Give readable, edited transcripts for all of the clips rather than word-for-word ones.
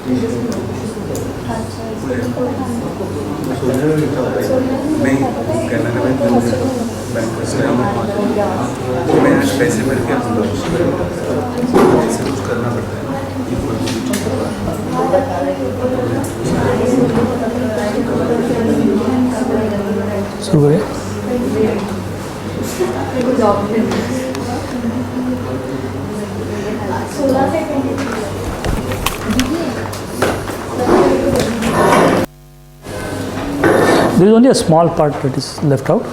नहीं कनाडा में बैंकर्स में मैं आज पैसे भर के आऊँगा ऐसे कुछ करना पड़ता है शुरू करें There is only a small part that is left out.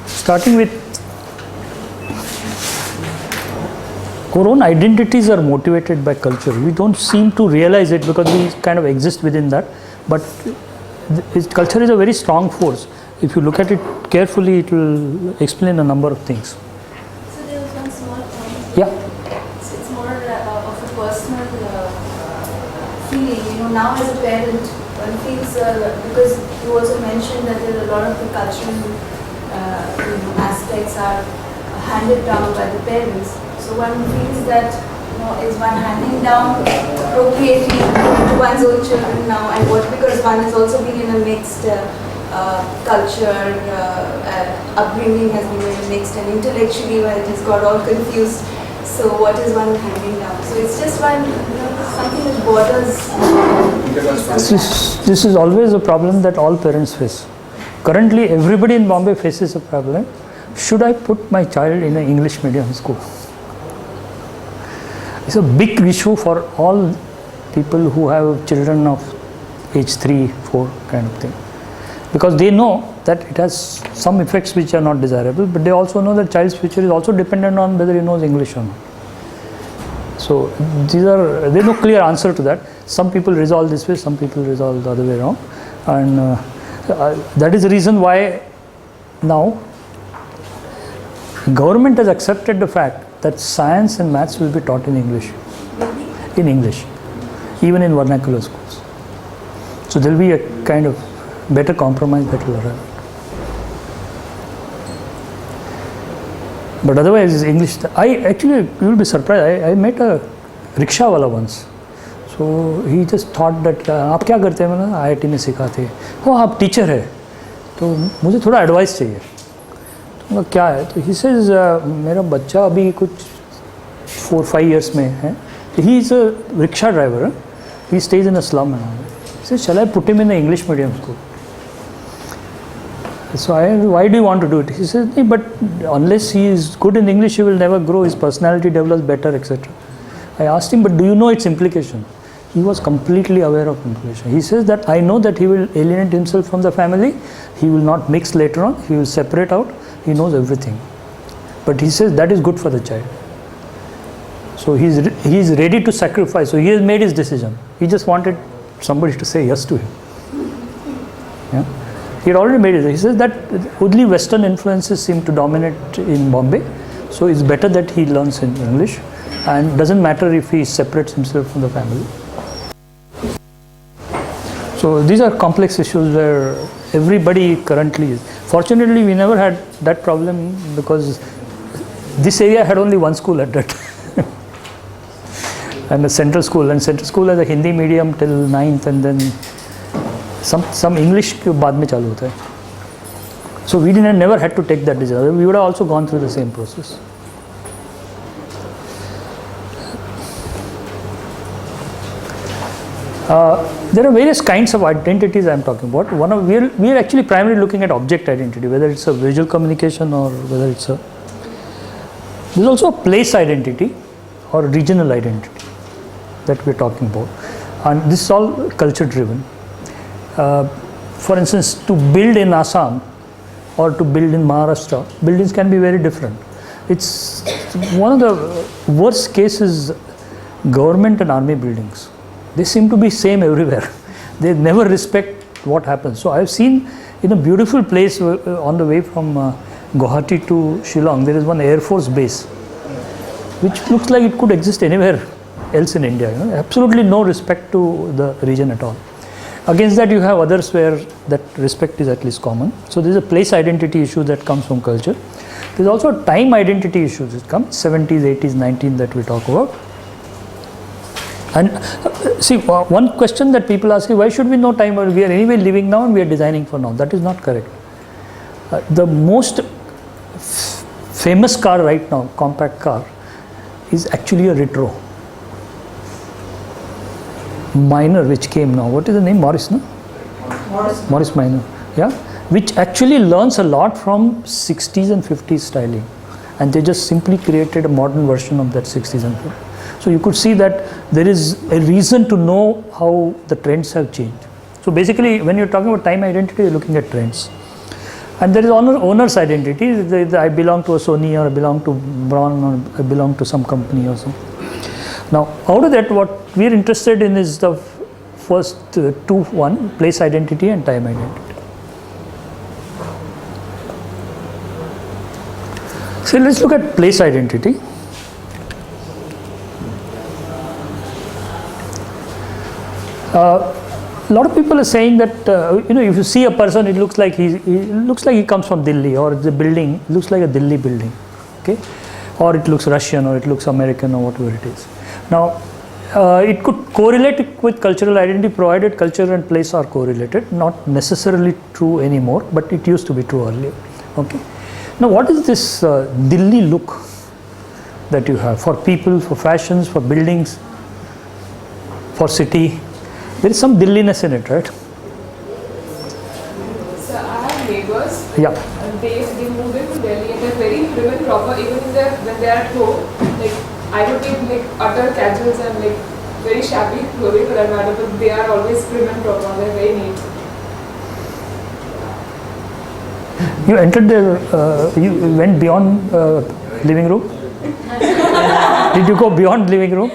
Starting with our own identities are motivated by culture. We don't seem to realize it because we kind of exist within that. But culture is a very strong force. If you look at it carefully, it will explain a number of things. So there was one small point. Yeah. So it's more of a personal feeling. You know, now as a parent, one feels because you also mentioned that there are a lot of the cultural aspects are handed down by the parents. So one feels that, you know, is one handing down, appropriating to one's own children now, and what, because one has also been in a mixed culture, upbringing has been very mixed, and intellectually one has got all confused. So what is one handing down? So it's just one, you know, something that borders. This is always a problem that all parents face. Currently, everybody in Bombay faces a problem. Should I put my child in an English medium school? It's a big issue for all people who have children of age 3, 4 kind of thing. Because they know that it has some effects which are not desirable, but they also know that child's future is also dependent on whether he knows English or not. So there's no clear answer to that. Some people resolve this way, some people resolve the other way around. And that is the reason why now government has accepted the fact that science and maths will be taught in English. In English, even in vernacular schools. So there will be a kind of better compromise that will arrive. But otherwise, English. I actually, you will be surprised. I met a rickshaw wala once. So he just thought that आप क्या करते हैं? मैंने IIT में सीखा थे. Oh, आप teacher है. तो मुझे थोड़ा एडवाइस चाहिए. तो क्या है? तो he says मेरा बच्चा अभी कुछ 4-5 years में है. He is a rickshaw driver. He stays in a slum and all. He says, shall I put him in an English medium school? So why do you want to do it? He says, nee, but unless he is good in English, he will never grow. His personality develops better, etc. I asked him, but do you know its implication? He was completely aware of implication. He says that I know that he will alienate himself from the family. He will not mix later on. He will separate out. He knows everything. But he says that is good for the child. So he is ready to sacrifice. So he has made his decision. He just wanted somebody to say yes to him. Yeah? He had already made it. He says that only Western influences seem to dominate in Bombay. So it's better that he learns in English. And doesn't matter if he separates himself from the family. So these are complex issues where everybody currently is. Fortunately, we never had that problem because this area had only one school at that time. And a central school. And central school has a Hindi medium till 9th and then some English के बाद में चालू होता है. So we never had to take that decision. We would have also gone through the same process. There are various kinds of identities I am talking about. We are actually primarily looking at object identity, whether it's a visual communication or whether it's a. There's also a place identity or regional identity that we're talking about, and this is all culture driven. For instance, to build in Assam or to build in Maharashtra, buildings can be very different. It's one of the worst cases, government and army buildings. They seem to be same everywhere. They never respect what happens. So I've seen in a beautiful place on the way from Guwahati to Shillong, there is one Air Force base, which looks like it could exist anywhere else in India. You know? Absolutely no respect to the region at all. Against that, you have others where that respect is at least common. So there's a place identity issue that comes from culture. There's also a time identity issue that comes, 70s, 80s, 19s that we talk about. And see, one question that people ask is, why should we know time? We are anyway living now and we are designing for now. That is not correct. The most famous car right now, compact car, is actually a retro. Minor, which came now. What is the name? Morris, no? Morris Minor. Yeah, which actually learns a lot from 60s and 50s styling, and they just simply created a modern version of that 60s and 50s. So you could see that there is a reason to know how the trends have changed. So basically, when you're talking about time identity, you're looking at trends. And there is owner's identity. I belong to a Sony, or I belong to Braun, or I belong to some company or something. Now, out of that, what we are interested in is the first two, one, place identity and time identity. So let's look at place identity. A lot of people are saying that if you see a person, it looks like he comes from Delhi, or the building looks like a Delhi building, okay, or it looks Russian, or it looks American, or whatever it is. Now, it could correlate with cultural identity, provided culture and place are correlated. Not necessarily true anymore, but it used to be true earlier. Okay. Now, what is this Delhi look that you have for people, for fashions, for buildings, for city? There is some Dilliness in it, right? So I have neighbors. Yeah. They moved into Delhi and they're very prim and proper. Even when they are at home, like I would be like utter casuals and like very shabby clothing for that matter, but they are always prim and proper. They're very neat. You entered there. You went beyond living room. Did you go beyond living room?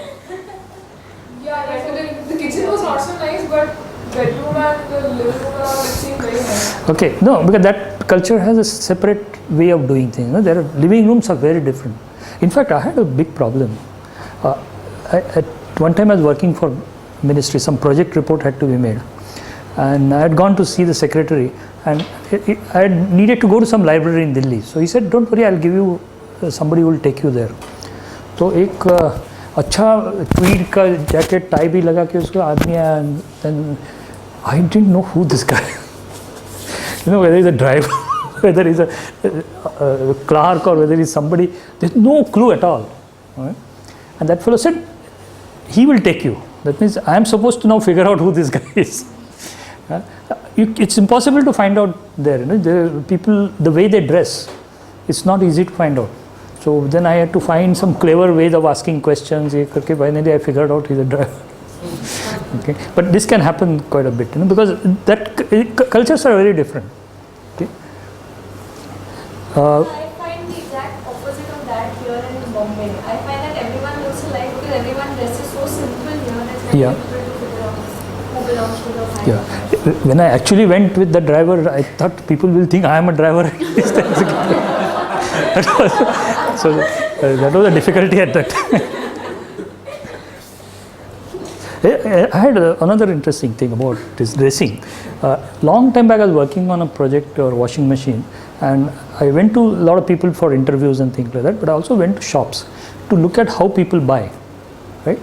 But bedroom and the living room seem very nice. Okay, no, because that culture has a separate way of doing things. Living rooms are very different. In fact, I had a big problem. At one time I was working for ministry, some project report had to be made. And I had gone to see the secretary, and I had needed to go to some library in Delhi. So he said, don't worry, I'll give you, somebody will take you there. So एक अच्छा tweed का jacket tie भी लगा के उसको आदमी आया, and then I didn't know who this guy whether he's a driver, whether he's a clerk, or whether he's somebody. There's no clue at all, right? And that fellow said, he will take you. That means I am supposed to now figure out who this guy is. It's impossible to find out there. The people, the way they dress, it's not easy to find out. So then I had to find some clever ways of asking questions. Finally I figured out he's a driver. Okay, but this can happen quite a bit, because that cultures are very different. Okay. I find the exact opposite of that here in Bombay. I find that everyone looks alike because everyone dresses so simple here. It's very difficult to figure out who belongs to the family. Yeah. When I actually went with the driver, I thought people will think I am a driver. So that was a difficulty at that time. I had another interesting thing about this dressing. Long time back I was working on a project or washing machine, and I went to a lot of people for interviews and things like that, but I also went to shops to look at how people buy, right?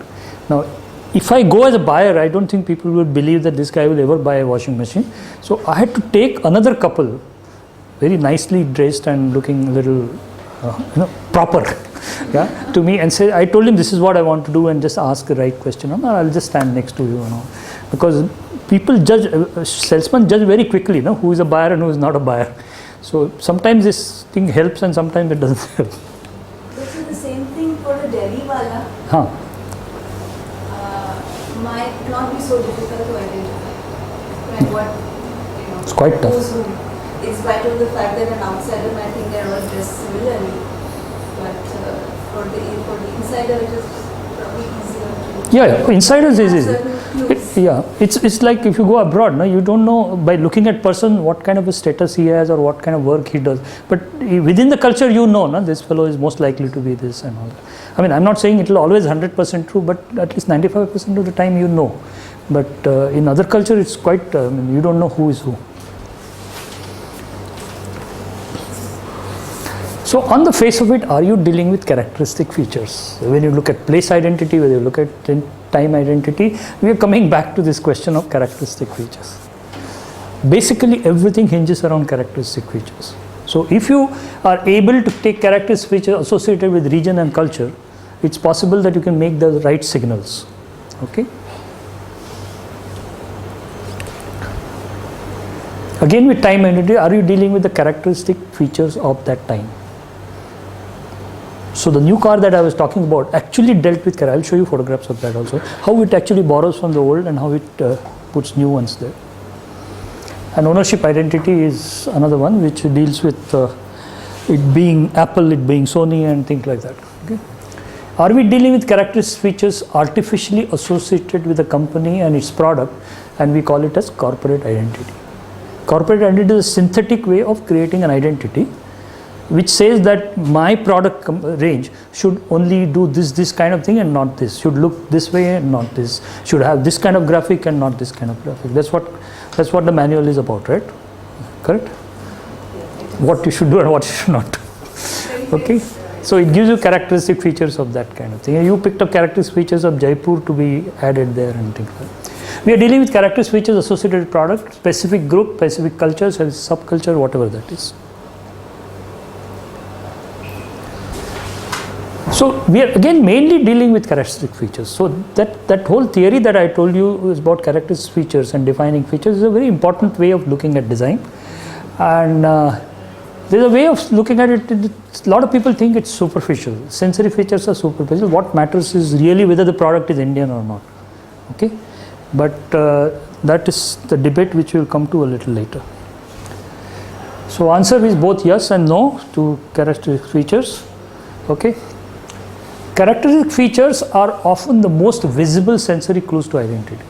Now, if I go as a buyer, I don't think people would believe that this guy will ever buy a washing machine. So I had to take another couple, very nicely dressed and looking a little proper, yeah, to me, and say, I told him this is what I want to do, and just ask the right question. No, I'll just stand next to you, because people judge, salesmen judge very quickly, who is a buyer and who is not a buyer. So sometimes this thing helps and sometimes it doesn't help. This is the same thing for the Delhi wala. Huh. Might not be so difficult to identify. Like what, It's quite tough. who's who. In spite of the fact that an outsider might think they're all dressed similarly, but for the insider it is probably easier to. Yeah, insiders is easy. certain clues. Yeah, it's like if you go abroad, you don't know by looking at person what kind of a status he has or what kind of work he does. But within the culture, this fellow is most likely to be this and all that. I mean, I'm not saying it will always 100% true, but at least 95% of the time you know. But in other culture, it's quite, you don't know who is who. So on the face of it, are you dealing with characteristic features? When you look at place identity, whether you look at time identity, we are coming back to this question of characteristic features. Basically, everything hinges around characteristic features. So if you are able to take characteristic features associated with region and culture, it's possible that you can make the right signals. Okay. Again, with time identity, are you dealing with the characteristic features of that time? So the new car that I was talking about actually dealt with, I'll show you photographs of that also, how it actually borrows from the old and how it puts new ones there. And ownership identity is another one which deals with it being Apple, it being Sony and things like that. Okay. Are we dealing with characteristic features artificially associated with the company and its product, and we call it as corporate identity. Corporate identity is a synthetic way of creating an identity which says that my product range should only do this kind of thing and not this, should look this way and not this, should have this kind of graphic and not this kind of graphic. That's what the manual is about, right? Correct? What you should do and what you should not do. Okay? So it gives you characteristic features of that kind of thing. You picked up characteristic features of Jaipur to be added there and things like that. We are dealing with characteristic features associated with product, specific group, specific culture, subculture, whatever that is. So we are again mainly dealing with characteristic features. So that whole theory that I told you is about characteristic features and defining features is a very important way of looking at design. And there's a way of looking at it. A lot of people think it's superficial. Sensory features are superficial. What matters is really whether the product is Indian or not. Okay, but that is the debate which we'll come to a little later. So answer is both yes and no to characteristic features. Okay. Characteristic features are often the most visible sensory clues to identity.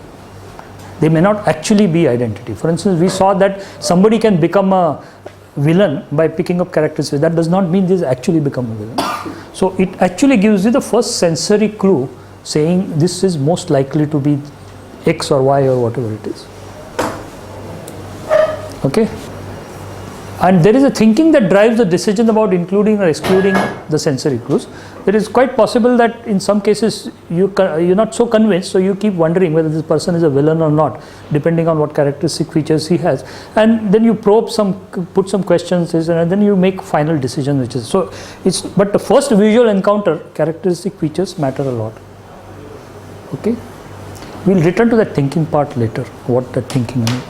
They may not actually be identity. For instance, we saw that somebody can become a villain by picking up characteristics. That does not mean this actually become a villain. So it actually gives you the first sensory clue saying this is most likely to be X or Y or whatever it is. Okay. And there is a thinking that drives the decision about including or excluding the sensory clues. It is quite possible that in some cases you're not so convinced, so you keep wondering whether this person is a villain or not, depending on what characteristic features he has. And then you probe put some questions, and then you make final decision, which is so. But the first visual encounter, characteristic features matter a lot. Okay, we'll return to that thinking part later. What that thinking means.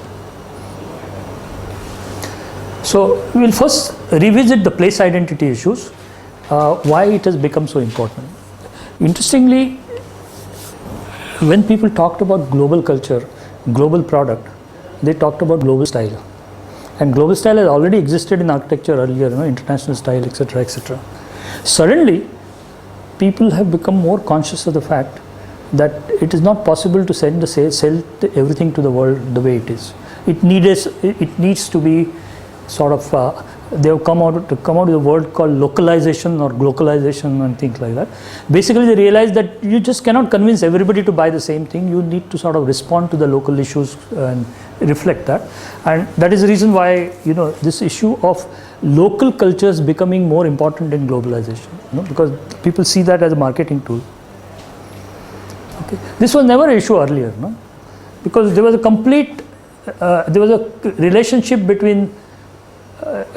So we will first revisit the place identity issues, why it has become so important. Interestingly, when people talked about global culture, global product, they talked about global style. And global style has already existed in architecture earlier, international style, etc., etc. Suddenly, people have become more conscious of the fact that it is not possible to sell everything to the world the way it is. It needs to be sort of they have come out with a word called localization or globalization and things like that. Basically, they realize that you just cannot convince everybody to buy the same thing. You need to sort of respond to the local issues and reflect that. And that is the reason why this issue of local cultures becoming more important in globalization. Because people see that as a marketing tool. Okay, this was never an issue earlier, because there was a complete relationship between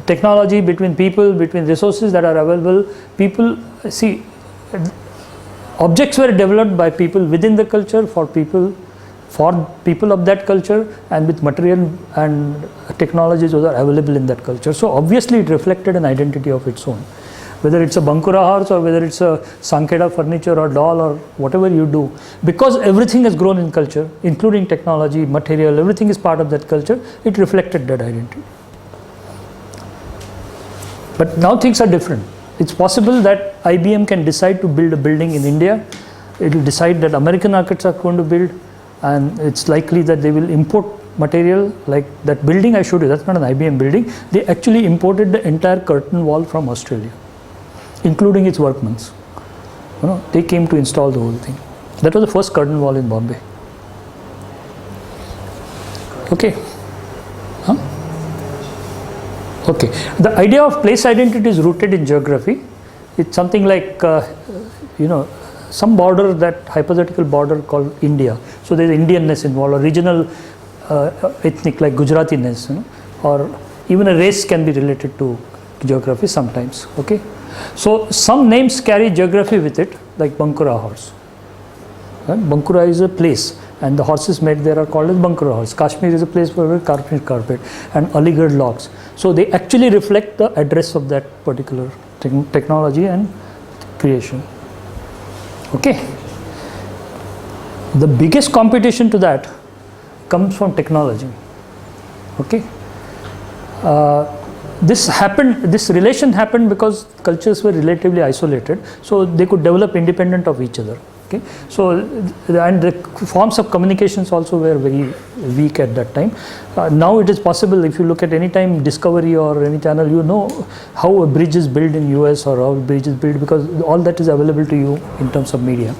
technology, between people, between resources that are available. Objects were developed by people within the culture for people of that culture, and with material and technologies that are available in that culture. So obviously it reflected an identity of its own. Whether it's a Bankura horse or whether it's a Sankeda furniture or doll or whatever you do, because everything has grown in culture, including technology, material, everything is part of that culture, it reflected that identity. But now things are different. It's possible that IBM can decide to build a building in India. It will decide that American architects are going to build, and it's likely that they will import material like that building I showed you. That's not an IBM building. They actually imported the entire curtain wall from Australia, including its workmen's. They came to install the whole thing. That was the first curtain wall in Bombay. Okay. Okay, the idea of place identity is rooted in geography. It's something like, some border, that hypothetical border called India. So there is Indianness involved, or regional ethnic like Gujaratiness, or even a race can be related to geography sometimes. Okay, so some names carry geography with it, like Bankura horse. Bankura is a place, and the horses made there are called as Bankura horse. Kashmir is a place for Kashmir carpet, and Aligarh logs. So they actually reflect the address of that particular technology and creation. Okay. The biggest competition to that comes from technology. Okay. This relation happened because cultures were relatively isolated, so they could develop independent of each other. Okay, so and the forms of communications also were very weak at that time. Now it is possible, if you look at any time Discovery or any channel, you know how a bridge is built in US or how a bridge is built, because all that is available to you in terms of media.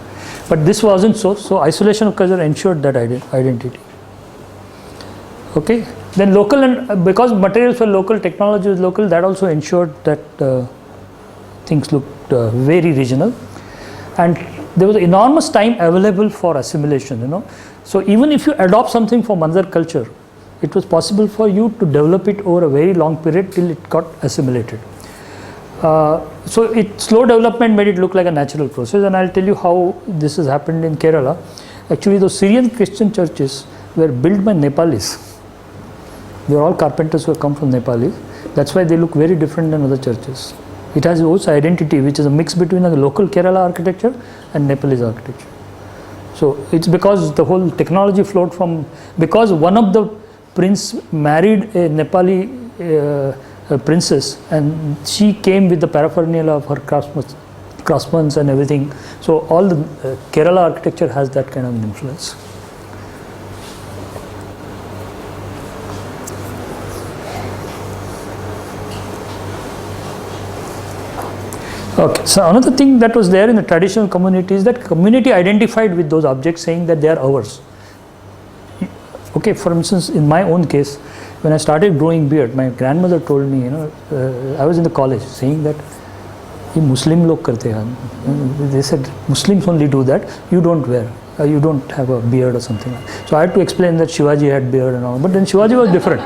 But this wasn't so. So isolation of culture ensured that identity. Okay, then local, and because materials were local, technology was local, that also ensured that things looked very regional, and there was enormous time available for assimilation. So even if you adopt something from another culture, it was possible for you to develop it over a very long period till it got assimilated. So slow development made it look like a natural process, and I'll tell you how this has happened in Kerala. Actually, those Syrian Christian churches were built by Nepalis. They are all carpenters who have come from Nepal. That's why they look very different than other churches. It has its identity, which is a mix between a local Kerala architecture and Nepalese architecture. So it's because the whole technology flowed from, because one of the prince married a Nepali princess, and she came with the paraphernalia of her craftsmen and everything. So all the Kerala architecture has that kind of influence. Okay, so another thing that was there in the traditional community is that community identified with those objects, saying that they are ours. Okay, for instance, in my own case, when I started growing beard, my grandmother told me, I was in the college, saying that ये Muslim लोग करते हैं. They said Muslims only do that. You don't wear. You don't have a beard or something. So I had to explain that Shivaji had beard and all. But then Shivaji was different.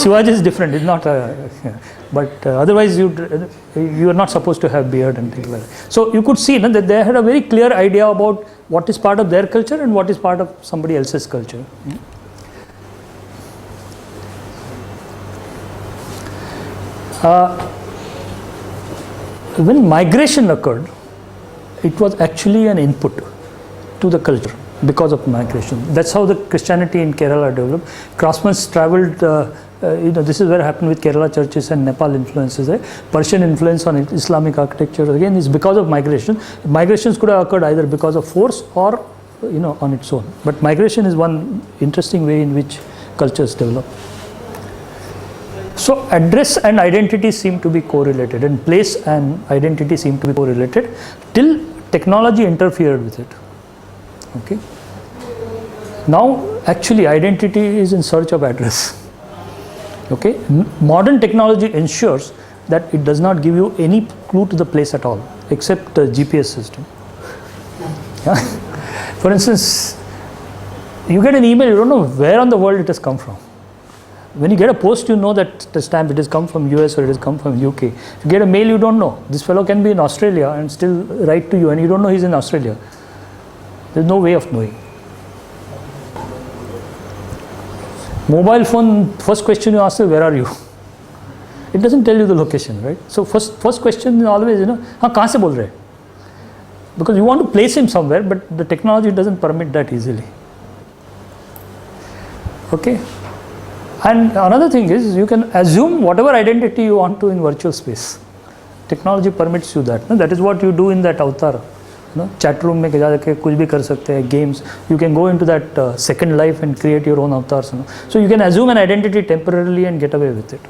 Shivaji is different. It's not but otherwise you are not supposed to have beard and things like that. So you could see that they had a very clear idea about what is part of their culture and what is part of somebody else's culture. When migration occurred, it was actually an input to the culture because of migration. That's how the Christianity in Kerala developed. Craftsmen traveled, this is what happened with Kerala churches and Nepal influences. Persian influence on Islamic architecture, again, is because of migration. Migrations could have occurred either because of force or, on its own. But migration is one interesting way in which cultures develop. So address and identity seem to be correlated, and place and identity seem to be correlated till technology interfered with it. Okay. Now actually identity is in search of address. Okay. Modern technology ensures that it does not give you any clue to the place at all, except the GPS system. For instance, you get an email, you don't know where on the world it has come from. When you get a post, you know that the stamp, it has come from US or it has come from UK. If you get a mail, you don't know. This fellow can be in Australia and still write to you, and you don't know he's in Australia. There's no way of knowing. Mobile phone, first question you ask is, where are you? It doesn't tell you the location, right? So first question is always, kahan se bol rahe? Because you want to place him somewhere, but the technology doesn't permit that easily. Okay. And another thing is, you can assume whatever identity you want to in virtual space. Technology permits you that. That is what you do in that avatar. Chat room में जाके कुछ भी कर सकते हैं, games. You can go into that second life and create your own avatars. So you can assume an identity temporarily and get away with it.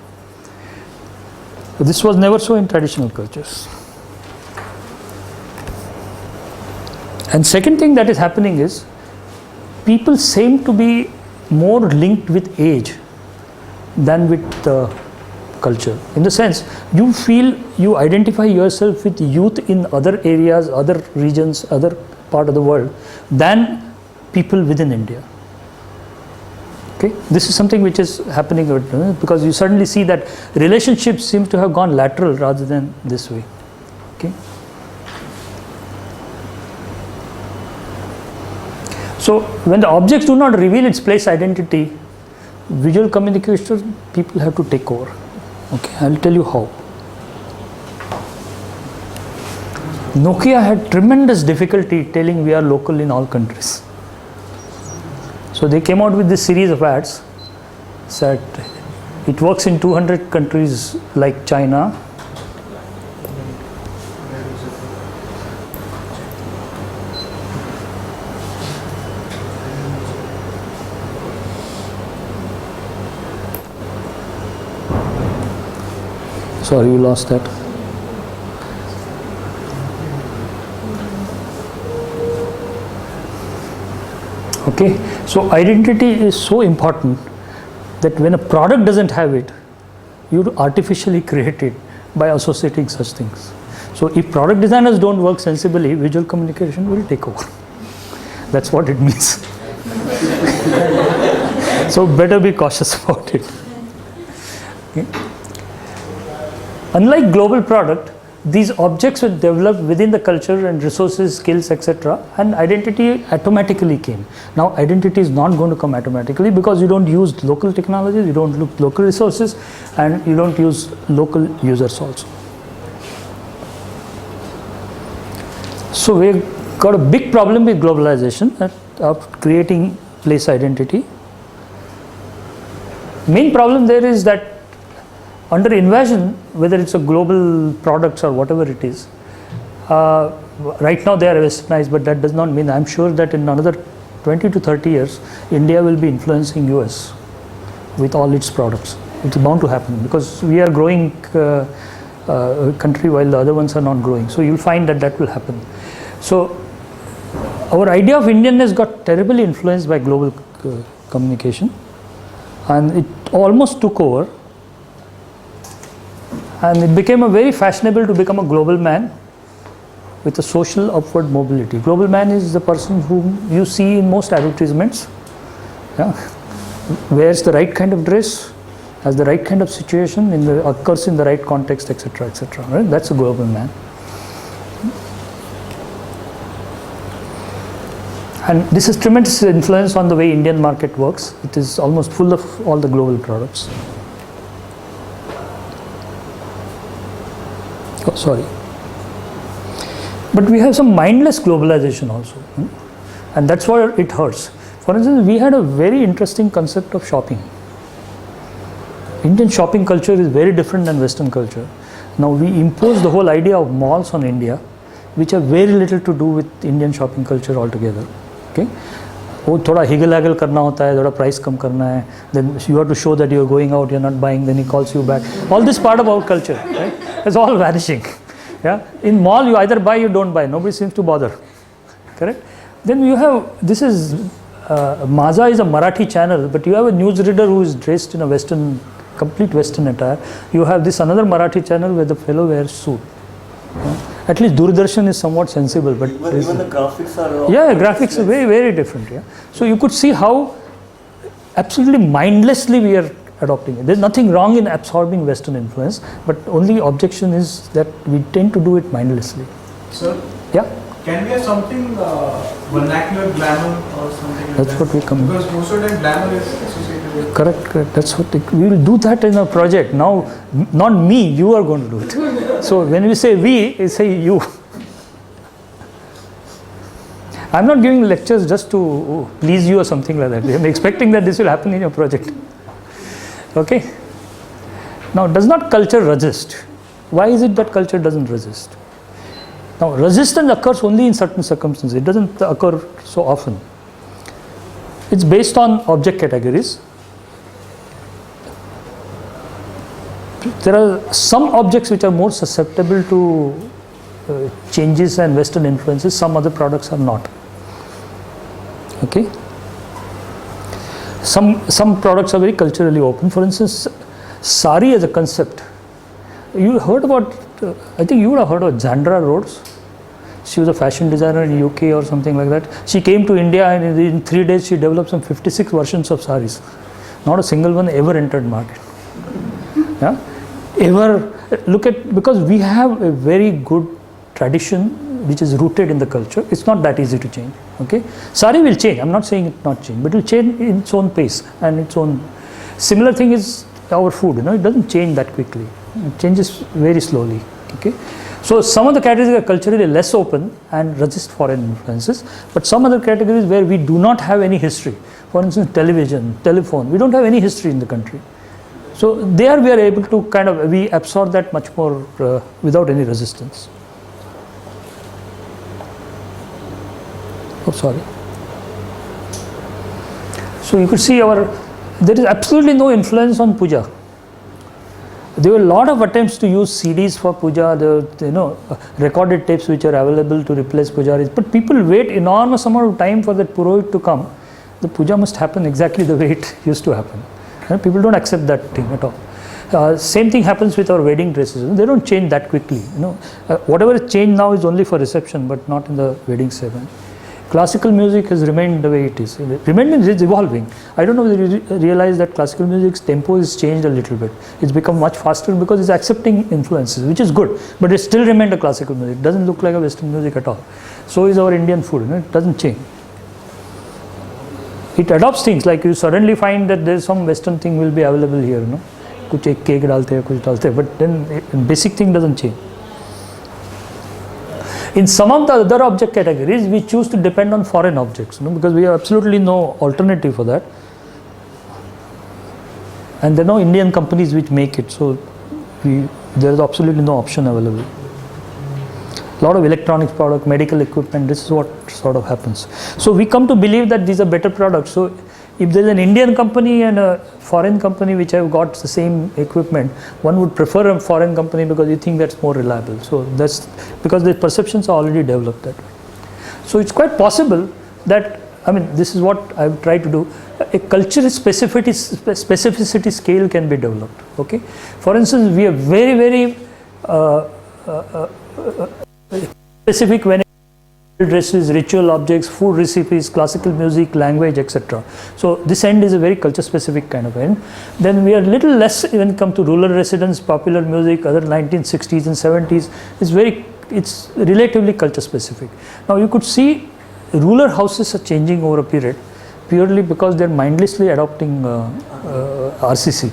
So this was never so in traditional cultures. And second thing that is happening is, people seem to be more linked with age than with culture. In the sense, you feel you identify yourself with youth in other areas, other regions, other part of the world than people within India. Okay, this is something which is happening because you suddenly see that relationships seem to have gone lateral rather than this way. Okay. So when the objects do not reveal its place identity, visual communication people have to take over. Okay, I will tell you how. Nokia had tremendous difficulty telling we are local in all countries. So they came out with this series of ads, said it works in 200 countries like China. Sorry, you lost that. Okay, so identity is so important that when a product doesn't have it, you artificially create it by associating such things. So if product designers don't work sensibly, visual communication will take over. That's what it means. So better be cautious about it. Okay. Unlike global product, these objects were developed within the culture and resources, skills, etc. and identity automatically came. Now identity is not going to come automatically because you don't use local technologies, you don't look local resources, and you don't use local users also. So we've got a big problem with globalization of creating place identity. Main problem there is that under invasion, whether it's a global products or whatever it is, right now they are westernized, but that does not mean, I'm sure that in another 20 to 30 years, India will be influencing US with all its products. It's bound to happen because we are growing country while the other ones are not growing. So you'll find that that will happen. So our idea of Indianness got terribly influenced by global communication, and it almost took over. And it became a very fashionable to become a global man with a social upward mobility. Global man is the person whom you see in most advertisements. Yeah? Wears the right kind of dress, has the right kind of situation, occurs in the right context, etc., etc. Right? That's a global man. And this has tremendous influence on the way Indian market works. It is almost full of all the global products. Oh, sorry. But we have some mindless globalization also, and that's why it hurts. For instance, we had a very interesting concept of shopping. Indian shopping culture is very different than Western culture. Now we impose the whole idea of malls on India, which have very little to do with Indian shopping culture altogether. Okay, वो थोड़ा हिगल-हगल करना होता है, थोड़ा price कम करना है. Then you have to show that you are going out, you are not buying. Then he calls you back. All this part of our culture, right? It's all vanishing. Yeah, in mall you either buy, you don't buy. Nobody seems to bother. Correct. Then you have this is Maza is a Marathi channel, but you have a newsreader who is dressed in a Western, complete Western attire. You have this another Marathi channel where the fellow wears suit. Yeah. At least Doordarshan is somewhat sensible, but even the graphics are graphics are very, very different. Yeah, so you could see how absolutely mindlessly we are adopting it. There's nothing wrong in absorbing Western influence, but only objection is that we tend to do it mindlessly. Sir, yeah, can we have something vernacular glamour or something like that's that? what we come. Because most of the time glamour is associated with. Correct. That's what we will do that in a project. Now, not me, you are going to do it. So when we say we, say you. I'm not giving lectures just to please you or something like that. I'm expecting that this will happen in your project. Okay. Now, does not culture resist? Why is it that culture doesn't resist? Now, resistance occurs only in certain circumstances. It doesn't occur so often. It's based on object categories. There are some objects which are more susceptible to changes and Western influences. Some other products are not. Okay. Some products are very culturally open. For instance, Sari as a concept. You heard about, I think you would have heard of Zandra Rhodes. She was a fashion designer in UK or something like that. She came to India and in 3 days she developed some 56 versions of saris. Not a single one ever entered market. Yeah? Ever look at, because we have a very good tradition which is rooted in the culture. It's not that easy to change. Okay, sari will change. I'm not saying it not change, but it will change in its own pace and its own. Similar thing is our food. It doesn't change that quickly. It changes very slowly. Okay, so some of the categories are culturally less open and resist foreign influences, but some other categories where we do not have any history. For instance, television, telephone. We don't have any history in the country. So there we are able to we absorb that much more without any resistance. Oh, sorry. So you could see there is absolutely no influence on puja. There were a lot of attempts to use CDs for puja, recorded tapes which are available to replace pujaris, but people wait enormous amount of time for that purohit to come. The puja must happen exactly the way it used to happen. People don't accept that thing at all. Same thing happens with our wedding dresses. They don't change that quickly. Whatever is changed now is only for reception, but not in the wedding ceremony. Classical music has remained the way it is. Remained means it's evolving. I don't know whether you realize that classical music's tempo has changed a little bit. It's become much faster because it's accepting influences, which is good. But it still remained a classical music. It doesn't look like a Western music at all. So is our Indian food. It doesn't change. It adopts things, like you suddenly find that there's some Western thing will be available here. कुछ एक cake डालते हैं, कुछ डालते हैं, but then basic thing doesn't change. In some of the other object categories, we choose to depend on foreign objects, because we have absolutely no alternative for that. And there are no Indian companies which make it, so there is absolutely no option available. A lot of electronics product, medical equipment, this is what sort of happens. So we come to believe that these are better products. So if there is an Indian company and a foreign company which have got the same equipment, one would prefer a foreign company because you think that's more reliable. So that's because the perceptions are already developed that way. So it's quite possible that, this is what I've tried to do. A cultural specificity scale can be developed. Okay, for instance, we are very, very specific when dresses, ritual objects, food recipes, classical music, language, etc. So this end is a very culture specific kind of end. Then we are little less when it comes to rural residents, popular music, other 1960s and 70s. It's relatively culture specific. Now you could see rural houses are changing over a period purely because they're mindlessly adopting RCC.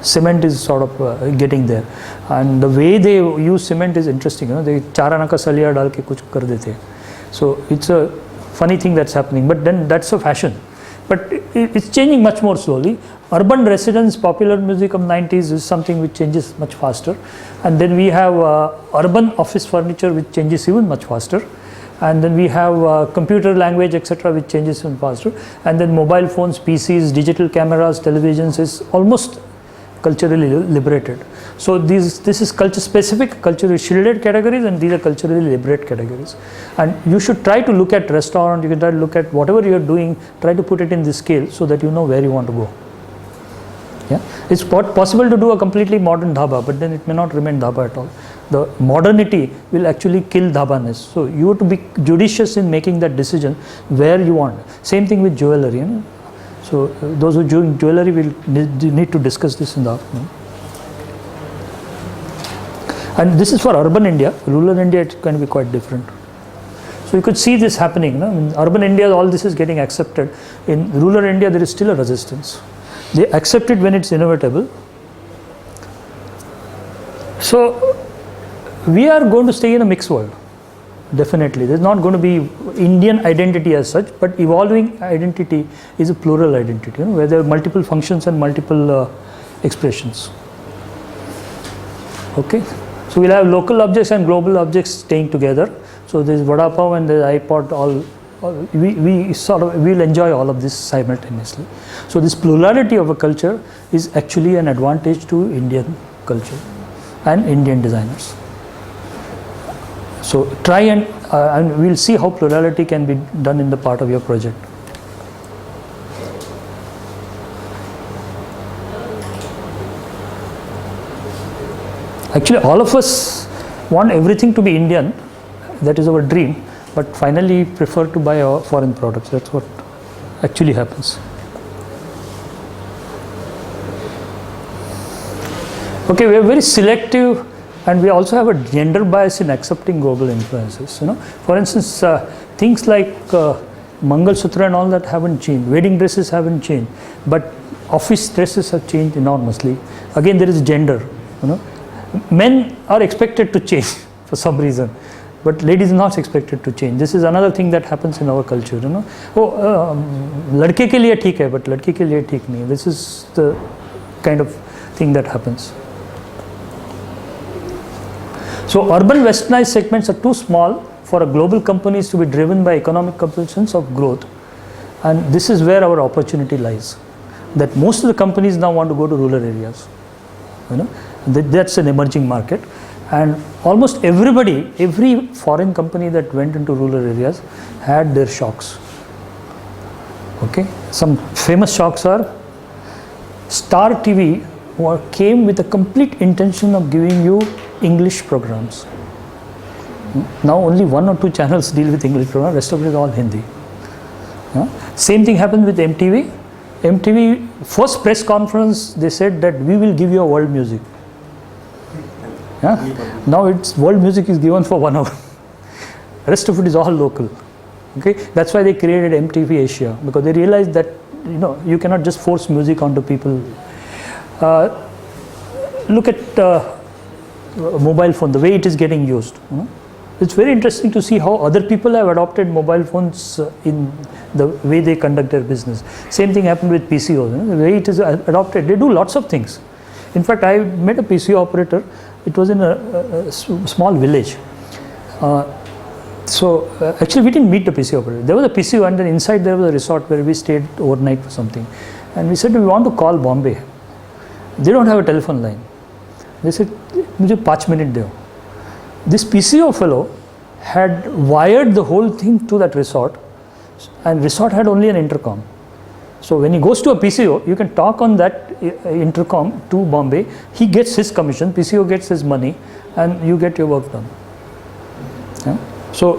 Cement is sort of getting there, and the way they use cement is interesting. They charana ka saliya dal ke kuch kar dete. So it's a funny thing that's happening, but then that's a fashion. But it's changing much more slowly. Urban residents, popular music of 90s is something which changes much faster, and then we have urban office furniture which changes even much faster. And then we have computer language, etc., which changes even faster. And then mobile phones, PCs, digital cameras, televisions is almost culturally liberated. So this is culture specific, culturally shielded categories, and these are culturally liberated categories. And you should try to look at restaurant, you can try to look at whatever you are doing, try to put it in this scale so that you know where you want to go. Yeah, it's possible to do a completely modern dhaba, but then it may not remain dhaba at all. The modernity will actually kill dhabaness. So you have to be judicious in making that decision where you want. Same thing with jewelry. So those who do jewelry will need to discuss this in the afternoon. And this is for urban India. Rural India, it can be quite different. So you could see this happening. In urban India, all this is getting accepted. In rural India, there is still a resistance. They accept it when it's inevitable. So we are going to stay in a mixed world. Definitely. There's not going to be Indian identity as such, but evolving identity is a plural identity, where there are multiple functions and multiple expressions. Okay. So we'll have local objects and global objects staying together. So there's vada pav and there's iPod, we'll enjoy all of this simultaneously. So this plurality of a culture is actually an advantage to Indian culture and Indian designers. So try and we'll see how plurality can be done in the part of your project. Actually, all of us want everything to be Indian. That is our dream. But finally, prefer to buy our foreign products. That's what actually happens. Okay, we are very selective, and we also have a gender bias in accepting global influences. For instance, things like Mangal Sutra and all that haven't changed. Wedding dresses haven't changed, but office dresses have changed enormously. Again, there is gender. Men are expected to change for some reason, but ladies are not expected to change. This is another thing that happens in our culture. लड़के के लिए ठीक है, but लड़की के लिए ठीक नहीं. This is the kind of thing that happens. So urban westernized segments are too small for a global companies to be driven by economic compulsions of growth, and this is where our opportunity lies. That most of the companies now want to go to rural areas. That's an emerging market, and almost every foreign company that went into rural areas had their shocks. Okay, some famous shocks are Star TV came with a complete intention of giving you English programs. Now only 1 or 2 channels deal with English programs, rest of it is all Hindi. Same thing happened with MTV. MTV first press conference, they said that we will give you a world music. Now it's world music is given for 1 hour. Rest of it is all local. Okay, that's why they created MTV Asia, because they realized that you cannot just force music onto people. Look at mobile phone, the way it is getting used. It's very interesting to see how other people have adopted mobile phones in the way they conduct their business. Same thing happened with PCOs. The way it is adopted, they do lots of things. In fact, I met a PCO operator. It was in a small village. Actually, we didn't meet the PCO operator. There was a PCO, and then inside there was a resort where we stayed overnight for something. And we said, we want to call Bombay. They don't have a telephone line. They said, "Mujhe 5 minutes deo." This PCO fellow had wired the whole thing to that resort, and resort had only an intercom. So when he goes to a PCO, you can talk on that intercom to Bombay. He gets his commission, PCO gets his money, and you get your work done. So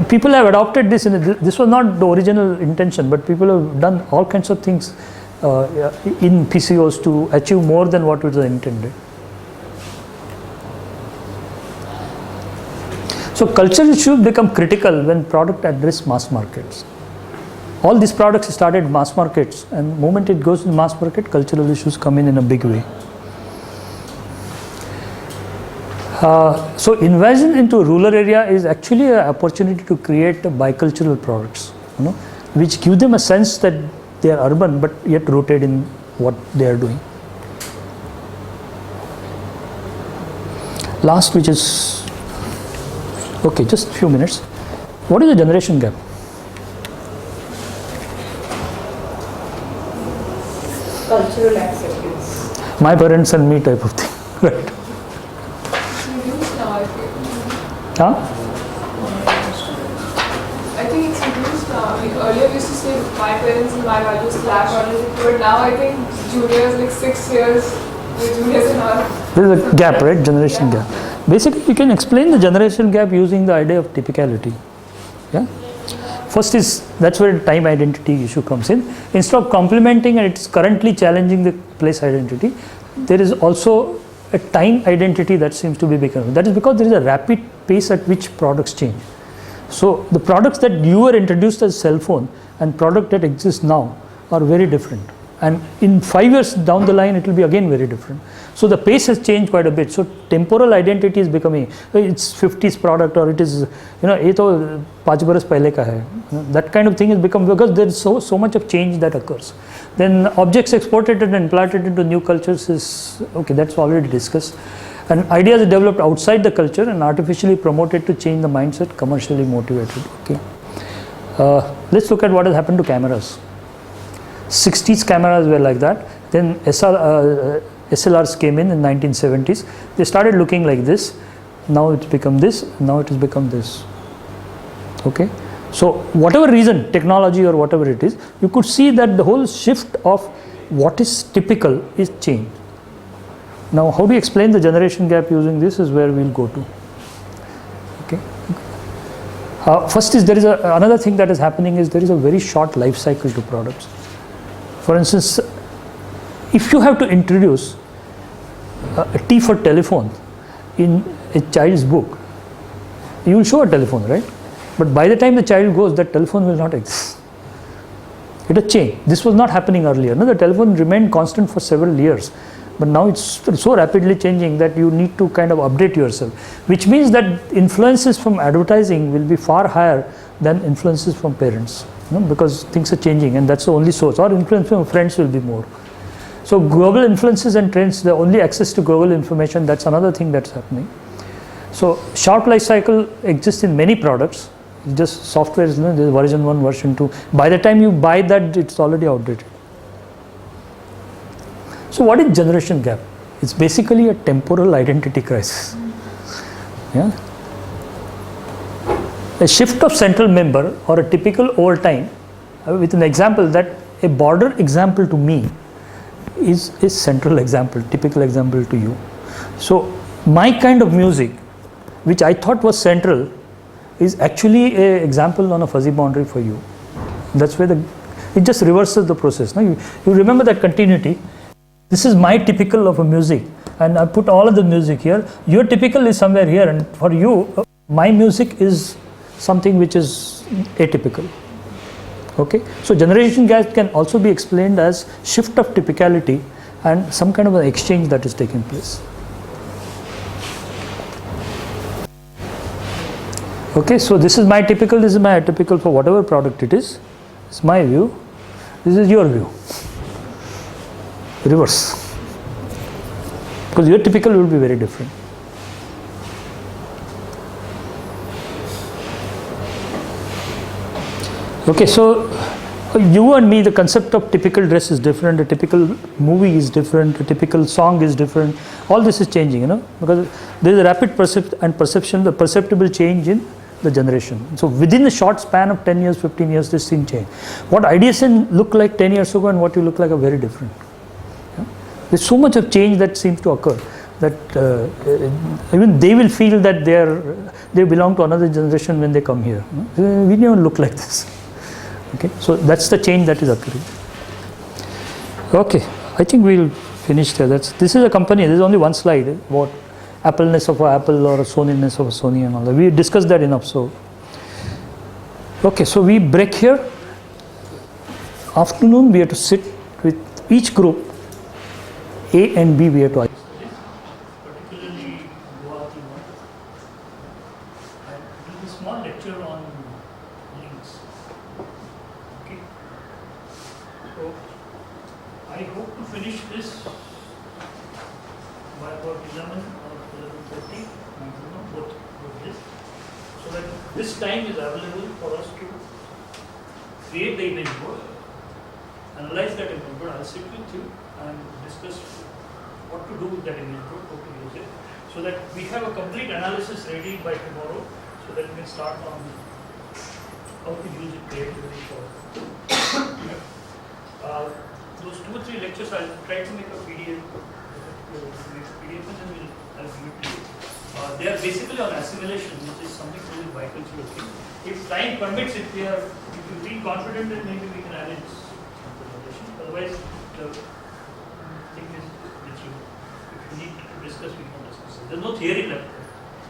people have adopted this. This was not the original intention, but people have done all kinds of things in PCOs to achieve more than what was intended. So cultural issues become critical when product address mass markets. All these products started mass markets, and the moment it goes to mass market, cultural issues come in a big way. So invasion into a rural area is actually an opportunity to create bicultural products, which give them a sense that they are urban but yet rooted in what they are doing. Last, which is okay, just a few minutes. What is the generation gap? Cultural acceptance. My parents and me type of thing, right? Reduced now, I think. Huh? I think it's reduced now. I mean, earlier we used to say my parents and my values clash, but now I think juniors, like 6 years, the juniors and all. There is a gap, right? Generation gap. Basically, you can explain the generation gap using the idea of typicality. Yeah. First is, that's where time identity issue comes in. Instead of complementing and it's currently challenging the place identity, there is also a time identity that seems to be becoming. That is because there is a rapid pace at which products change. So the products that you were introduced as cell phone and product that exists now are very different. And in 5 years down the line, it will be again very different. So the pace has changed quite a bit. So temporal identity is becoming, it's 50s product, or it is, ये तो 5 बरस पहले का है. That kind of thing has become, because there is so much of change that occurs. Then objects exported and implanted into new cultures is, okay, that's already discussed. And ideas are developed outside the culture and artificially promoted to change the mindset, commercially motivated. Okay. Let's look at what has happened to cameras. 60s cameras were like that. Then SLRs came in 1970s. They started looking like this. Now it's become this. Now it has become this. Okay. So whatever reason, technology or whatever it is, you could see that the whole shift of what is typical is changed. Now, how do you explain the generation gap using this is where we'll go to. Okay. First is there is another thing that is happening is there is a very short life cycle to products. For instance, if you have to introduce a T for telephone in a child's book, you will show a telephone, right? But by the time the child goes, that telephone will not exist. It will change. This was not happening earlier. No, the telephone remained constant for several years. But now it's so rapidly changing that you need to kind of update yourself, which means that influences from advertising will be far higher than influences from parents, because things are changing and that's the only source, or influence from friends will be more. So global influences and trends, the only access to global information, that's another thing that's happening. So short life cycle exists in many products. It's just software, there's version 1, version 2. By the time you buy that, it's already outdated. So what is generation gap? It's basically a temporal identity crisis. Yeah? A shift of central member or a typical old time, with an example that a border example to me is a central example, typical example to you. So my kind of music, which I thought was central, is actually an example on a fuzzy boundary for you. That's where it just reverses the process. No? You remember that continuity. This is my typical of a music, and I put all of the music here. Your typical is somewhere here, and for you, my music is something which is atypical. Okay, so generation gap can also be explained as shift of typicality and some kind of an exchange that is taking place. Okay, so this is my typical, this is my atypical for whatever product it is. It's my view. This is your view. Reverse, because your typical will be very different. Okay, so you and me, the concept of typical dress is different, a typical movie is different, a typical song is different. All this is changing, because there is a rapid perception, the perceptible change in the generation. So within a short span of 10 years, 15 years, this thing changed. What ideation looked like 10 years ago and what you look like are very different. There's so much of change that seems to occur that even they will feel that they belong to another generation when they come here. We never look like this. Okay, so that's the change that is occurring. Okay, I think we'll finish there. This is a company. There's only one slide about Appleness of Apple or Sonyness of Sony and all that. We discussed that enough. So, okay, so we break here. Afternoon we have to sit with each group. A and B we have to isolate. Particularly Guwahati one. And do a small lecture on links. Okay. So I hope to finish this by about 11 or 11:30 maximum, both this, so that this time is available for us to create the image board, analyze that image board. I'll sit with you and discuss what to do with that image board, how to use it, so that we have a complete analysis ready by tomorrow, so that we can start on how to use it creatively for those 2 or 3 lectures. I'll try to make a PDF, and I'll give it to you. They are basically on assimilation, which is something to do with biculture. If time permits, if you feel confident, then maybe we can arrange some presentation. Otherwise, the thing is that if you need to discuss, we can discuss it. There's no theory left.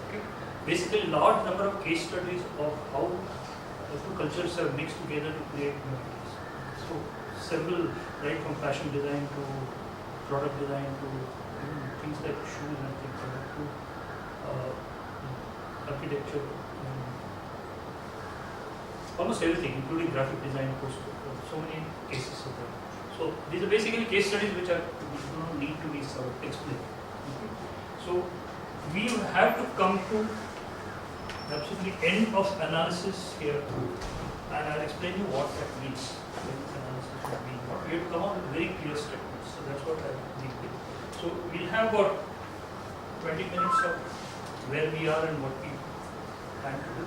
Okay? Basically, large number of case studies of how the 2 cultures have mixed together to create movies. So several, right from fashion design to product design to things like shoes and things like that, to architecture, almost everything, including graphic design, so many cases of that. So these are basically case studies which do not need to be sort of explained. Okay? So we have to come to absolutely end of analysis here, and I'll explain you what that means. Analysis would mean what. We have to come up with very clear statements. So that's what I need. So we'll have about 20 minutes of where we are and what we plan to do.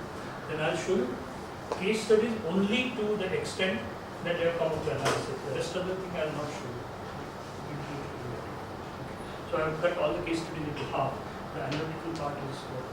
Then I'll show you case studies only to the extent that they have come up with analysis. The rest of the thing I'll not show you. So I have cut all the case studies into half. The analytical part is what.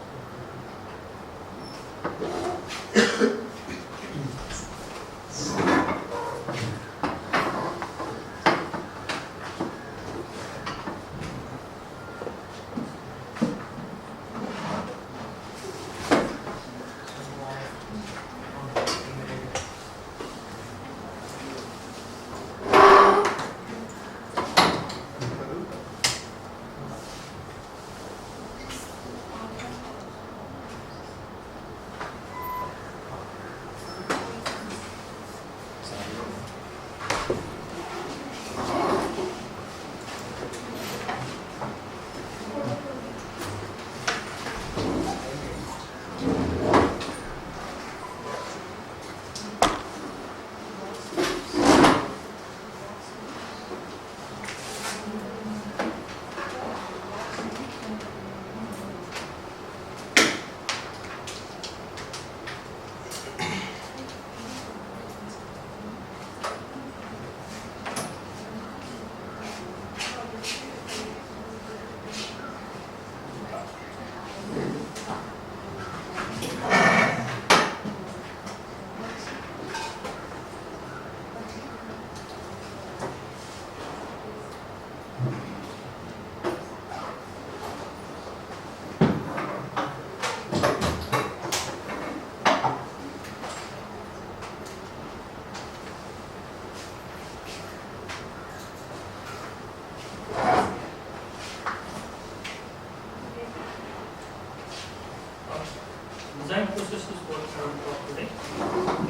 Design process is what I will talk today.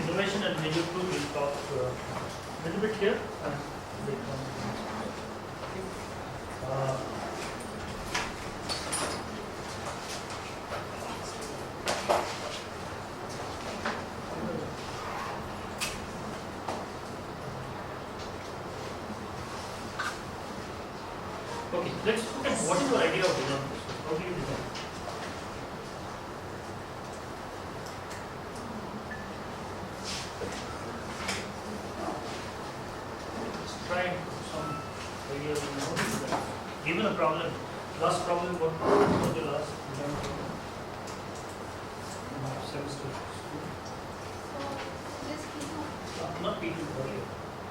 Innovation and major tool will talk a little bit here and later on. Okay, let's look at what is your idea of design process. How do you design? Try some ideas on how to do that. Given a problem, last problem, what was the last exam semester? This keynote. Not P2, earlier.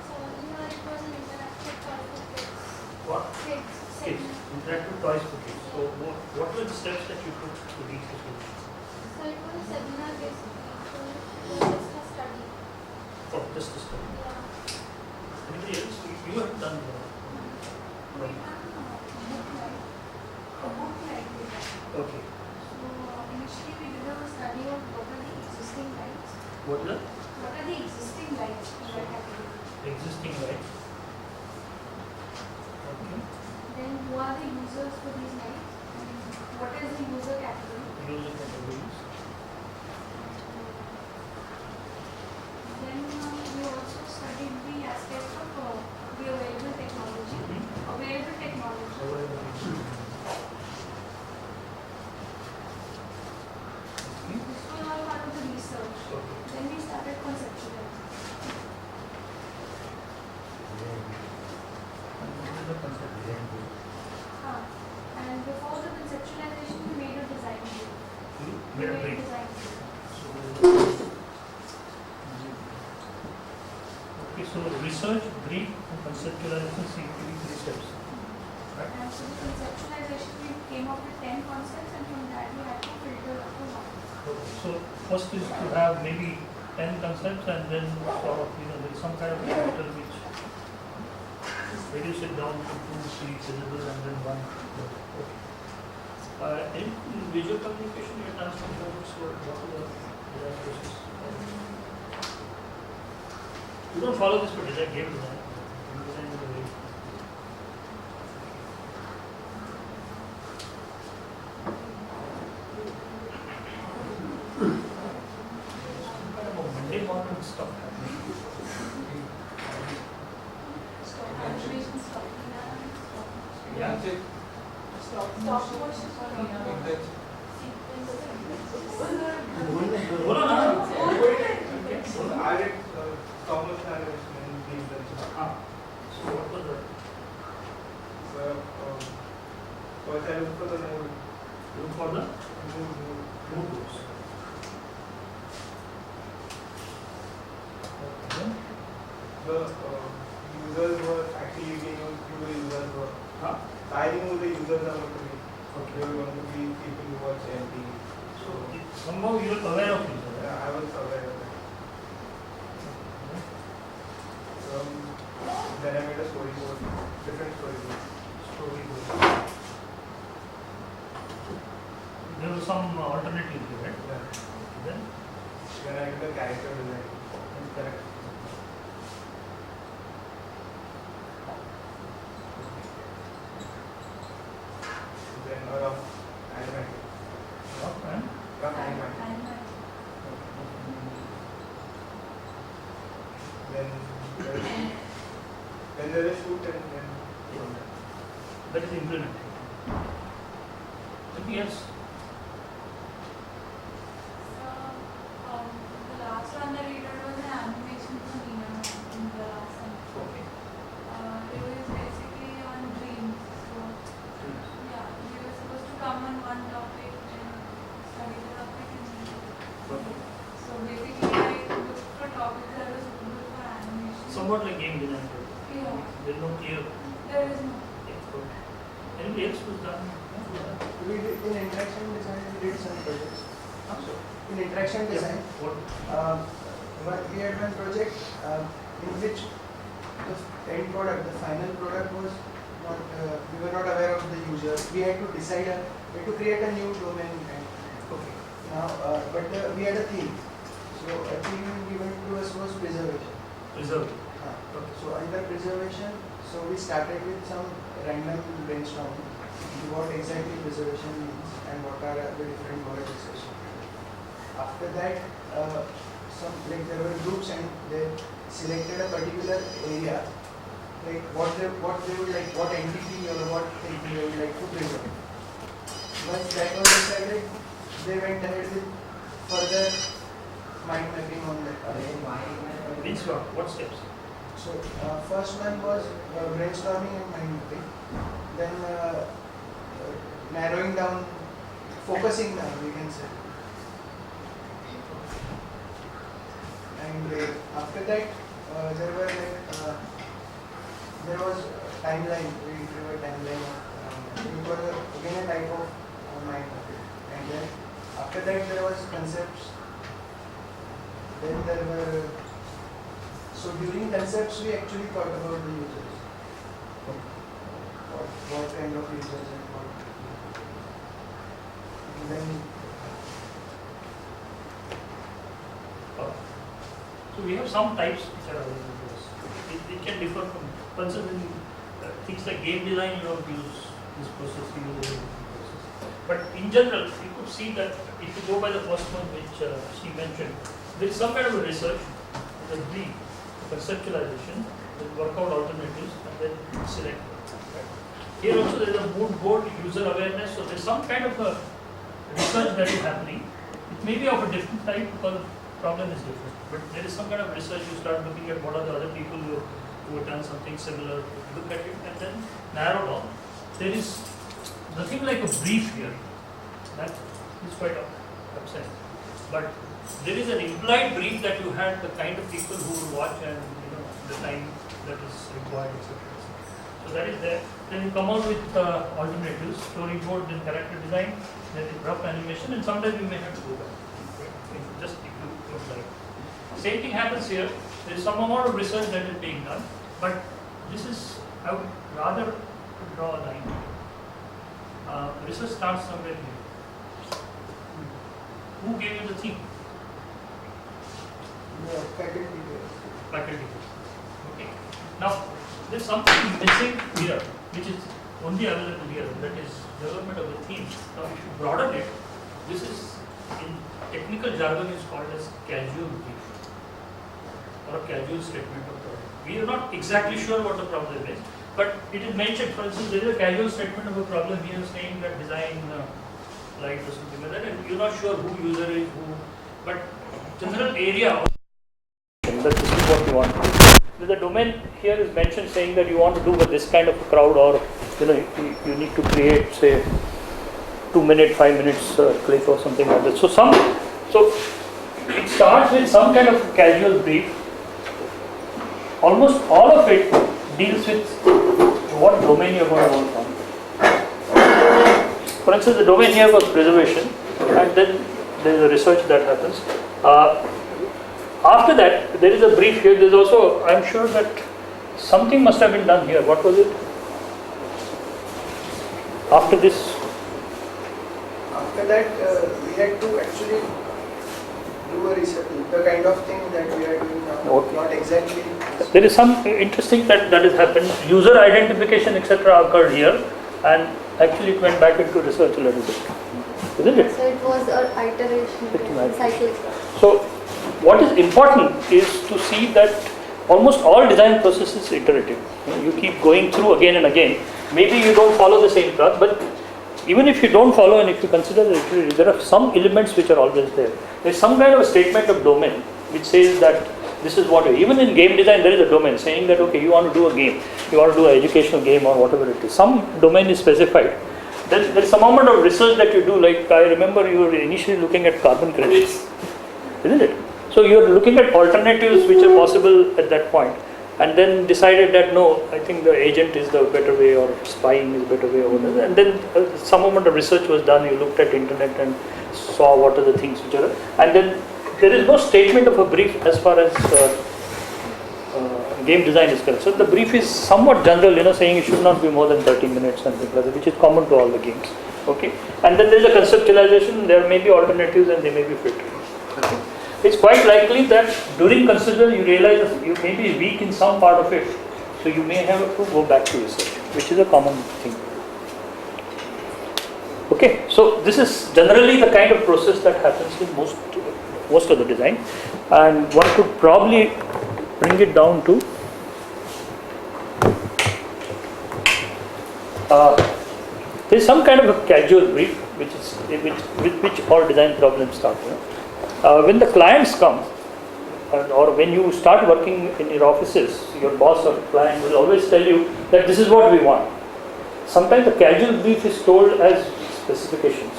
So, it was an interactive toy for kids. What? Kids. Kids. Interactive toys for kids. So, what were the steps that you took to reach the solution? So, it was a seminar basically. So, it was just a study. Oh, just a study. Yeah. Anybody else? You haven't done the. We have a book like this. Okay. So, initially we did a study of what are the existing lights. What is that? What are the existing lights in that category? Existing lights. Okay. Then who are the users for these lights? And what is the user category? User categories. Then we also studied the aspects of the available technology. Available technology. This was all part of the research. Okay. Then we started conceptualizing. And before the conceptualization, we made a design view. We Made a made a brief. design view. Okay, so research, brief, and conceptualization seem to be three steps. Right? And so the conceptualization, we came up with 10 concepts, and from that we had to filter up to one. Okay, so first is to have maybe 10 concepts and then sort of, there's some kind of title which reduce it down to 2, 3 syllables and then one. Okay. In visual communication, you have done some projects, so what is the design process? You don't follow this for design, game design. Game design is a very Monday morning stuff happening. Stop animation, stop. Yeah. Stop motion. Hold on. I did stop motion animation in the So what was that? So, First I look for the mood. Look for the Mood. mood groups. Okay. The users were actually being used to the users were. Huh? I think who the users are going to be. Okay. They were going to be people who watch MTV. So somehow you are aware of it. Yeah, I was aware of it. Then I made a storyboard, different storyboard. Storyboard. There was some alternative here, right? Yeah. Then Then I did the character design. correct. Then a rough animatic. Okay. Rough animatic. Then there is shoot and then That is implemented. Anything else? The last one that we did was an animation for Nina in the last one. Okay. It was basically on dreams. So yeah, we were supposed to come on one topic and study the topic and Okay. so basically I looked for topics that was suitable for animation. Somewhat like game design. Yeah, There is no clear. there is no. Anybody else was done? We did in interaction design, we did some projects. So in interaction design, What? we had one project in which the end product, the final product was not, we were not aware of the user. We had to decide, we had to create a new domain. Okay. Now, but we had a theme. So a theme given to us was preservation. Reserve. Okay. So under preservation, so we started with some random brainstorming into what exactly preservation means and what are the different words associated. After that, there were groups and they selected a particular area, like what they would like, what entity or what thing they would like to preserve. Once that was decided, they went ahead with further mind mapping on that. Means what? What steps? So first one was brainstorming and mind mapping. Then narrowing down, focusing down, we can say. And after that, there was timeline. We drew a timeline. It was again a type of mind mapping. And then after that, there was concepts. Then there were. So during concepts, we actually thought about the users. What kind of users and what. And then. So we have some types which are available to us. It can differ from, for instance, in things like game design, you have to use this process, you use a different process. But in general, you could see that if you go by the first one which she mentioned, there is some kind of a research, the brief, conceptualization, then work out alternatives, and then select. Right. Here also there is a mood board, user awareness, so there is some kind of a research that is happening. It may be of a different type because the problem is different. But there is some kind of research, you start looking at what are the other people who have done something similar, look at it and then narrow down. There is nothing like a brief here. That is quite upset. But there is an implied brief that you had the kind of people who will watch and the time that is required, etc. So that is there. Then you come out with alternatives, storyboard, then character design, then rough animation, and sometimes you may have to go back. Right? Just if you don't like. Same thing happens here. There is some amount of research that is being done, but this is, I would rather draw a line. Research starts somewhere here. Who gave you the theme? Faculty. Faculty. Okay. Now, there is something missing here, which is only available here, that is development of the theme. Now, if you broaden it, this is, in technical jargon, is called as casual brief or a casual statement of problem. We are not exactly sure what the problem is, but it is mentioned. For instance, there is a casual statement of a problem here saying that design light or something like that, and you're not sure who user is who, but general area of that this is what you want. the domain here is mentioned saying that you want to do with this kind of a crowd, or you need to create, say, 2 minute, 5 minutes clip or something like that. So it starts with some kind of casual brief. Almost all of it deals with what domain you're going to work on. For instance, the domain here was preservation, and then there is a research that happens. After that, there is a brief here. There is also, I'm sure that something must have been done here. What was it? After this? After that, we had to actually do a research, the kind of thing that we are doing now. Okay. Not exactly. There is some interesting that has happened. User identification, etc., occurred here, and actually it went back into research a little bit, isn't it? So it was an iteration, cyclic. So what is important is to see that almost all design process is iterative. You keep going through again and again. Maybe you don't follow the same path, but even if you don't follow and if you consider the iterative, there are some elements which are always there. There is some kind of a statement of domain which says that this is what, even in game design there is a domain saying that okay, you want to do a game, you want to do an educational game or whatever it is. Some domain is specified. Then there is some amount of research that you do, like I remember you were initially looking at carbon credits, isn't it? So you are looking at alternatives which are possible at that point, and then decided that no, I think the agent is the better way, or spying is the better way, or whatever. And then some amount of research was done. You looked at internet and saw what are the things which are, and then there is no statement of a brief as far as game design is concerned. The brief is somewhat general, saying it should not be more than 30 minutes and things like that, which is common to all the games. Okay, and then there is a conceptualization. There may be alternatives and they may be filtered. Okay. It's quite likely that during consideration you realize that you may be weak in some part of it, so you may have to go back to research, which is a common thing. Okay, so this is generally the kind of process that happens in most of the design, and one could probably bring it down to there is some kind of a casual brief with which all design problems start. When the clients come, or when you start working in your offices, your boss or client will always tell you that this is what we want. Sometimes the casual brief is told as specifications.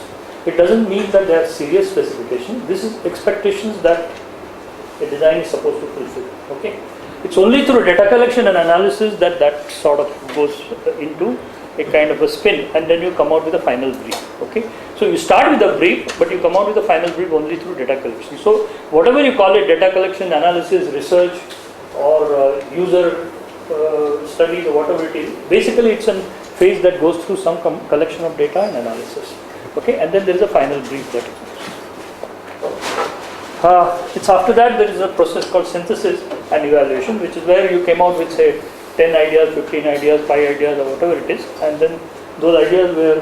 It doesn't mean that they are serious specifications. This is expectations that a design is supposed to fulfill. Okay, it's only through data collection and analysis that sort of goes into a kind of a spin, and then you come out with a final brief. Okay, so you start with a brief, but you come out with a final brief only through data collection. So whatever you call it, data collection, analysis, research, or user studies, or whatever it is, basically it's a phase that goes through some collection of data and analysis. Okay, and then there is a final brief that it's after that there is a process called synthesis and evaluation, which is where you came out with, say, 10 ideas, 15 ideas, 5 ideas, or whatever it is, and then those ideas were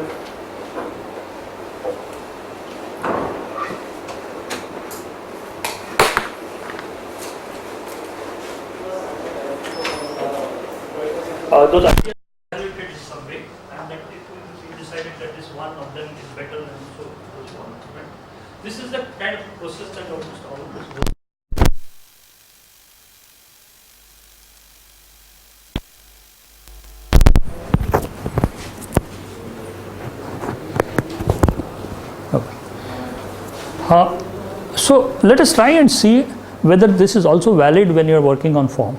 evaluated in some way, and that you decided that this one of them is better than so goes on. Right? This is the kind of process that almost all of us go. So let us try and see whether this is also valid when you are working on form.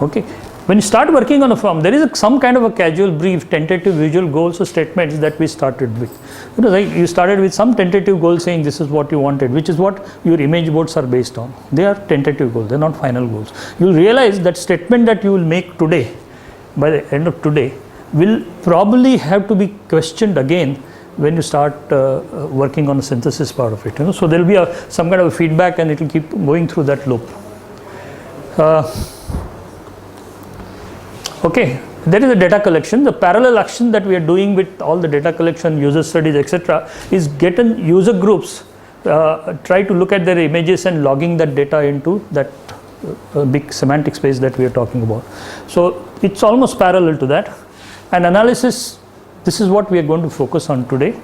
Okay, when you start working on a form, there is some kind of a casual brief, tentative visual goals or statements that we started with. You started with some tentative goal saying this is what you wanted, which is what your image boards are based on. They are tentative goals, they are not final goals. You will realize that statement that you will make today, by the end of today, will probably have to be questioned again when you start working on the synthesis part of it. So there will be some kind of a feedback, and it will keep going through that loop. Okay, there is a data collection. The parallel action that we are doing with all the data collection, user studies, etc., is get in user groups, try to look at their images and logging that data into that big semantic space that we are talking about. So it's almost parallel to that. And analysis, this is what we are going to focus on today.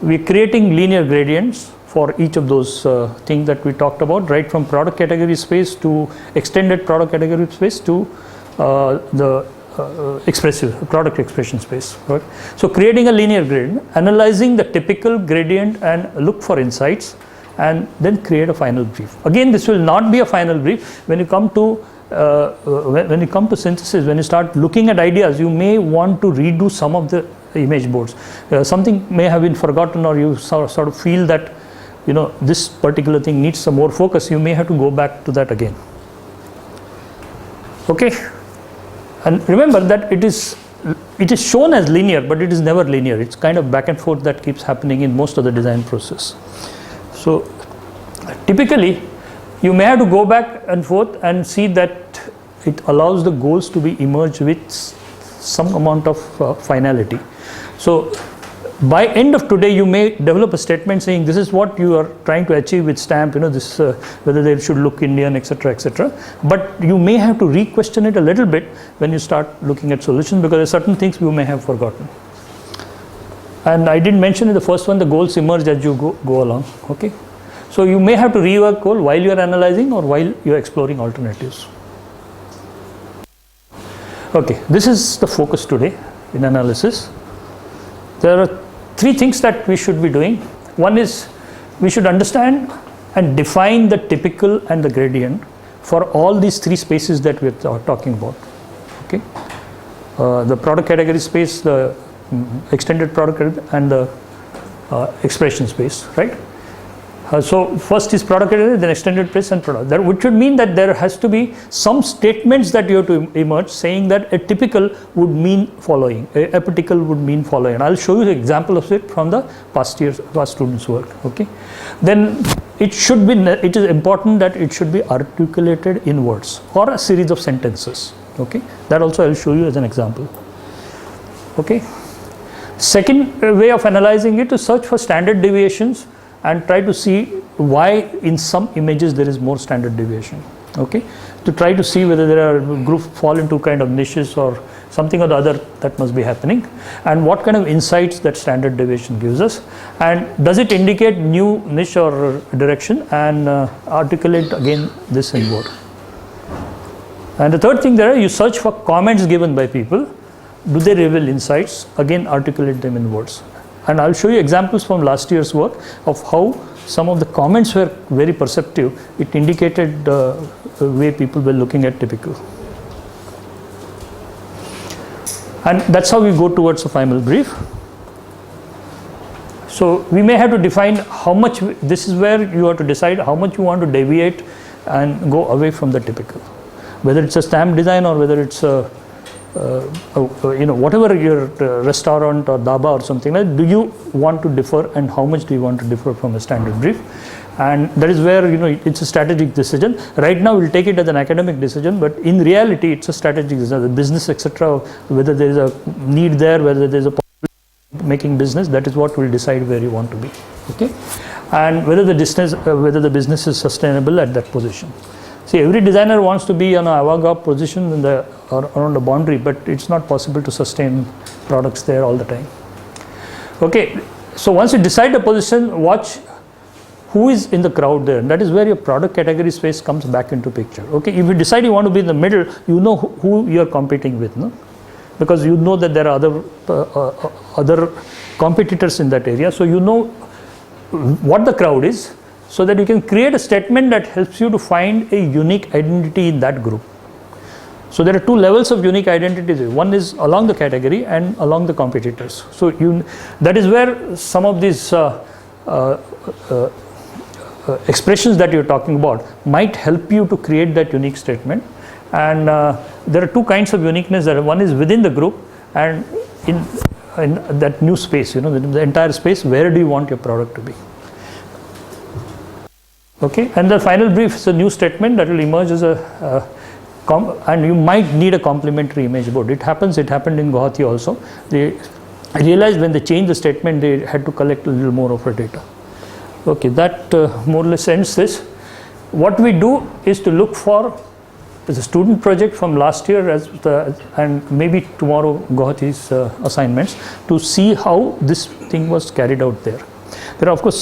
We are creating linear gradients for each of those things that we talked about, right from product category space to extended product category space to the expressive product expression space. Right? So creating a linear gradient, analyzing the typical gradient and look for insights, and then create a final brief. Again, this will not be a final brief. When you come to when you come to synthesis, when you start looking at ideas, you may want to redo some of the image boards. Something may have been forgotten, or you sort of feel that this particular thing needs some more focus. You may have to go back to that again. Okay, and remember that it is shown as linear, but it is never linear. It's kind of back and forth that keeps happening in most of the design process. So typically you may have to go back and forth and see that it allows the goals to be emerged with some amount of finality. So by end of today, you may develop a statement saying this is what you are trying to achieve with stamp, this whether they should look Indian, etc., etc. But you may have to re-question it a little bit when you start looking at solutions, because there are certain things you may have forgotten. And I didn't mention in the first one, the goals emerge as you go along. Okay, so you may have to rework goal while you are analyzing or while you are exploring alternatives. Okay, this is the focus today in analysis. There are three things that we should be doing. One is we should understand and define the typical and the gradient for all these three spaces that we are talking about. Okay, the product category space, the extended product category, and the expression space, right? So first is product category, then extended space and product. That which should mean that there has to be some statements that you have to emerge saying that a typical would mean following, a atypical would mean following. And I'll show you the example of it from the past students' work. Okay, then it is important that it should be articulated in words or a series of sentences. Okay, that also I'll show you as an example. Okay, second way of analyzing it is search for standard deviations and try to see why in some images there is more standard deviation. Okay, to try to see whether there are groups fall into kind of niches or something or the other that must be happening, and what kind of insights that standard deviation gives us, and does it indicate new niche or direction, and articulate again this in word. And the third thing there, you search for comments given by people. Do they reveal insights? Again, articulate them in words. And I'll show you examples from last year's work of how some of the comments were very perceptive. It indicated the way people were looking at typical. And that's how we go towards a final brief. So we may have to define how much, this is where you have to decide how much you want to deviate and go away from the typical. Whether it's a stamp design or whether it's a whatever your restaurant or dhaba or something like that, do you want to differ, and how much do you want to differ from a standard brief? And that is where it's a strategic decision. Right now we'll take it as an academic decision, but in reality it's a strategic decision. The business, etc., whether there is a need there, whether there is a making business, that is what will decide where you want to be. Okay, and whether the business is sustainable at that position. See, every designer wants to be on an avant-garde position around the boundary, but it's not possible to sustain products there all the time. Okay, so once you decide the position, watch who is in the crowd there, and that is where your product category space comes back into picture. Okay, if you decide you want to be in the middle, you know who you are competing with, no? Because you know that there are other competitors in that area, so you know what the crowd is, so that you can create a statement that helps you to find a unique identity in that group. So there are two levels of unique identities. One is along the category and along the competitors. So that is where some of these expressions that you're talking about might help you to create that unique statement. And there are two kinds of uniqueness. One is within the group, and in that new space, the entire space, where do you want your product to be? Okay, and the final brief is a new statement that will emerge as and you might need a complementary image board. It happened in Guwahati also. They realized when they changed the statement, they had to collect a little more of the data. Okay, that more or less ends this. What we do is to look for the student project from last year and maybe tomorrow Guwahati's assignments, to see how this thing was carried out there. There are of course